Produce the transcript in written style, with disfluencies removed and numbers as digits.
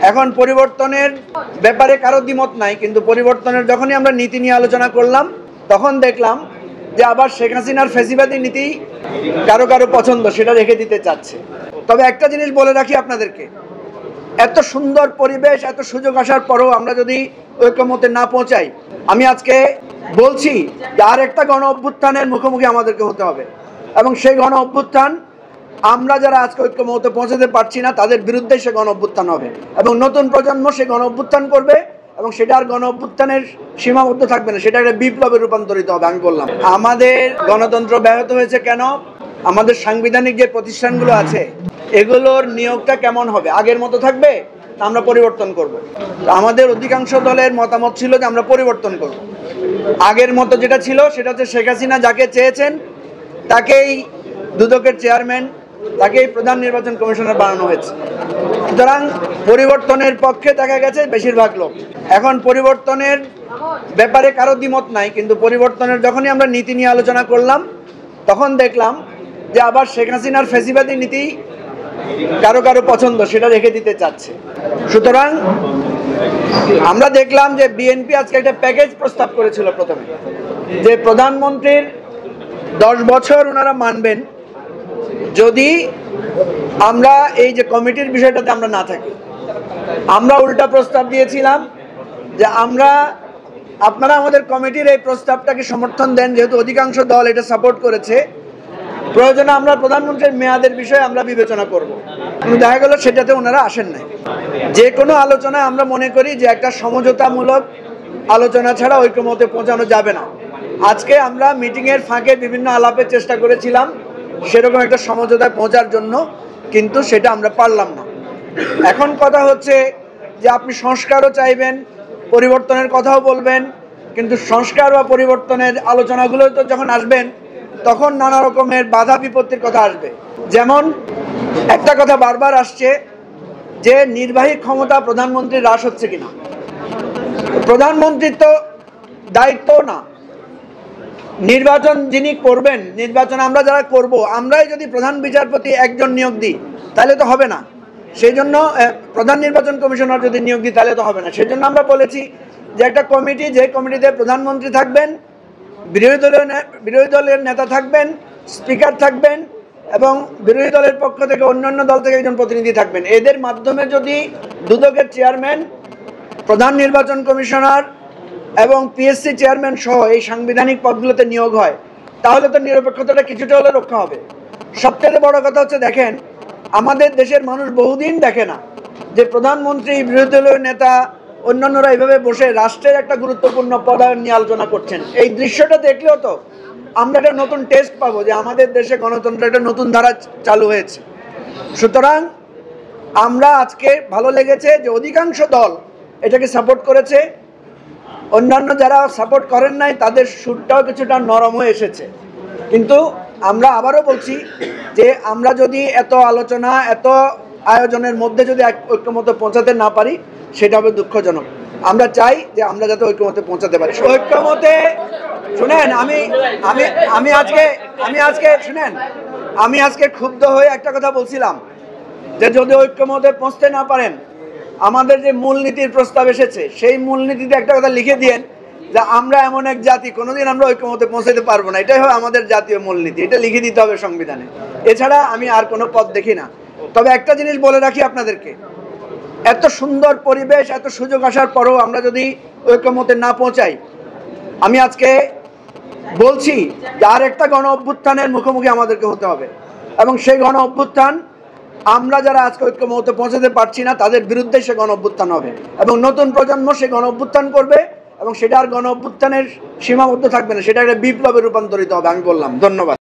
এখন পরিবর্তনের ব্যাপারে কারো দ্বিমত নাই, কিন্তু পরিবর্তনের যখনই আমরা নীতি নিয়ে আলোচনা করলাম তখন দেখলাম যে আবার শেখ হাসিনার ফ্যাসিবাদী নীতি কারো কারো পছন্দ, সেটা রেখে দিতে চাচ্ছে। তবে একটা জিনিস বলে রাখি আপনাদেরকে, এত সুন্দর পরিবেশ, এত সুযোগ আসার পরেও আমরা যদি ঐক্যমতে না পৌঁছাই, আমি আজকে বলছি যে আর একটা গণ অভ্যুত্থানের মুখোমুখি আমাদেরকে হতে হবে, এবং সেই গণ অভ্যুত্থান আমরা যারা আজকে ঐক্যমতে পৌঁছাতে পারছি না তাদের বিরুদ্ধে সে গণ অভ্যুত্থান হবে, এবং নতুন প্রজন্ম সে গণ অভ্যুত্থান করবে, এবং সেটা আর গণ অভ্যুত্থানের সীমাবদ্ধ থাকবে না, সেটা একটা বিপ্লবে রূপান্তরিত হবে। আমি বললাম আমাদের গণতন্ত্র ব্যাহত হয়েছে কেন, আমাদের সাংবিধানিক যে প্রতিষ্ঠানগুলো আছে এগুলোর নিয়োগটা কেমন হবে, আগের মতো থাকবে, আমরা পরিবর্তন করব। আমাদের অধিকাংশ দলের মতামত ছিল যে আমরা পরিবর্তন করব। আগের মতো যেটা ছিল সেটা হচ্ছে শেখ হাসিনা যাকে চেয়েছেন তাকেই দুদকের চেয়ারম্যান, তাকেই প্রধান নির্বাচন কমিশনার বানানো হয়েছে। সুতরাং পরিবর্তনের পক্ষে দেখা গেছে বেশিরভাগ লোক। এখন পরিবর্তনের ব্যাপারে কারো দ্বিমত নাই, কিন্তু পরিবর্তনের যখনই আমরা নীতি নিয়ে আলোচনা করলাম তখন দেখলাম যে আবার শেখ হাসিনার ফ্যাসিবাদী নীতি কারো কারো পছন্দ, সেটা রেখে দিতে চাচ্ছে। সুতরাং আমরা দেখলাম যে বিএনপি আজকে একটা প্যাকেজ প্রস্তাব করেছিল প্রথমে, যে প্রধানমন্ত্রীর 10 বছর ওনারা মানবেন যদি আমরা এই যে কমিটির বিষয়টাতে আমরা না থাকি। আমরা উল্টা প্রস্তাব দিয়েছিলাম যে আপনারা আমাদের কমিটির এই প্রস্তাবটাকে সমর্থন দেন, যেহেতু অধিকাংশ দল এটা সাপোর্ট করেছে, প্রয়োজনে আমরা প্রধানমন্ত্রীর মেয়াদের বিষয়ে আমরা বিবেচনা করব। কিন্তু দেখা গেল সেটাতে ওনারা আসেন নাই। যে কোনো আলোচনায় আমরা মনে করি যে একটা সমঝোতামূলক আলোচনা ছাড়া ঐক্যমতে পৌঁছানো যাবে না। আজকে আমরা মিটিংয়ের ফাঁকে বিভিন্ন আলাপের চেষ্টা করেছিলাম সেরকম একটা সমঝোতায় পৌঁছার জন্য, কিন্তু সেটা আমরা পারলাম না। এখন কথা হচ্ছে যে আপনি সংস্কারও চাইবেন, পরিবর্তনের কথাও বলবেন, কিন্তু সংস্কার বা পরিবর্তনের আলোচনাগুলো তো যখন আসবেন তখন নানা রকমের বাধা বিপত্তির কথা আসবে। যেমন একটা কথা বারবার আসছে যে নির্বাহী ক্ষমতা প্রধানমন্ত্রীর হ্রাস হচ্ছে কিনা। প্রধানমন্ত্রীর তো দায়িত্ব না, নির্বাচন যিনি করবেন, নির্বাচন আমরা যারা করব, আমরাই যদি প্রধান বিচারপতি একজন নিয়োগ দিই তাহলে তো হবে না। সেই জন্য প্রধান নির্বাচন কমিশনার যদি নিয়োগ দিই তাহলে তো হবে না। সেই জন্য আমরা বলেছি যে একটা কমিটি, যে কমিটিতে প্রধানমন্ত্রী থাকবেন, বিরোধী দলের নেতা থাকবেন, স্পিকার থাকবেন, এবং বিরোধী দলের পক্ষ থেকে অন্যান্য দল থেকে একজন প্রতিনিধি থাকবেন। এদের মাধ্যমে যদি দুদকের চেয়ারম্যান, প্রধান নির্বাচন কমিশনার এবং পিএসসি চেয়ারম্যান সহ এই সাংবিধানিক পদগুলোতে নিয়োগ হয় তাহলে তো নিরপেক্ষতাটা কিছুটা হলে রক্ষা হবে। সবথেকে বড় কথা হচ্ছে, দেখেন আমাদের দেশের মানুষ বহুদিন দেখে না যে প্রধানমন্ত্রী, বিরোধী দলীয় নেতা, অন্যান্যরা এইভাবে বসে রাষ্ট্রের একটা গুরুত্বপূর্ণ পদায়ন নিয়ে আলোচনা করছেন। এই দৃশ্যটা দেখলেও তো আমরা একটা নতুন টেস্ট পাবো যে আমাদের দেশে গণতন্ত্র একটা নতুন ধারা চালু হয়েছে। সুতরাং আমরা আজকে ভালো লেগেছে যে অধিকাংশ দল এটাকে সাপোর্ট করেছে, অন্যান্য যারা সাপোর্ট করেন নাই তাদের সুরটাও কিছুটা নরম হয়ে এসেছে। কিন্তু আমরা আবারও বলছি যে আমরা যদি এত আলোচনা, এত আয়োজনের মধ্যে যদি ঐক্যমতে পৌঁছাতে না পারি সেটা হবে দুঃখজনক। আমরা চাই যে আমরা যাতে ঐক্যমতে পৌঁছাতে পারি। ঐক্যমতে শুনেন, আমি আজকে ক্ষুব্ধ হয়ে একটা কথা বলছিলাম যে যদি ঐক্যমতে পৌঁছতে না পারেন, আমাদের যে মূলনীতির প্রস্তাব এসেছে সেই মূলনীতিতে একটা কথা লিখে দিয়েন যে আমরা এমন এক জাতি, কোনোদিন আমরা ঐক্যমতে পৌঁছাতে পারবো না, এটাই হয় আমাদের জাতীয় মূলনীতি। এটা লিখে দিতে হবে সংবিধানে, এছাড়া আমি আর কোনো পথ দেখি না। তবে একটা জিনিস বলে রাখি আপনাদেরকে, এত সুন্দর পরিবেশ, এত সুযোগ আসার পরেও আমরা যদি ঐক্যমতে না পৌঁছাই, আমি আজকে বলছি যে আর একটা গণ অভ্যুত্থানের মুখোমুখি আমাদেরকে হতে হবে, এবং সেই গণ অভ্যুত্থান আমরা যারা আজকে ঐক্যমতে পৌঁছাতে পারছি না তাদের বিরুদ্ধে সে গণ অভ্যুত্থান হবে, এবং নতুন প্রজন্ম সে গণ অভ্যুত্থান করবে, এবং সেটা আর গণ অভ্যুত্থানের সীমাবদ্ধ থাকবে না, সেটা একটা বিপ্লবে রূপান্তরিত হবে। আমি বললাম। ধন্যবাদ।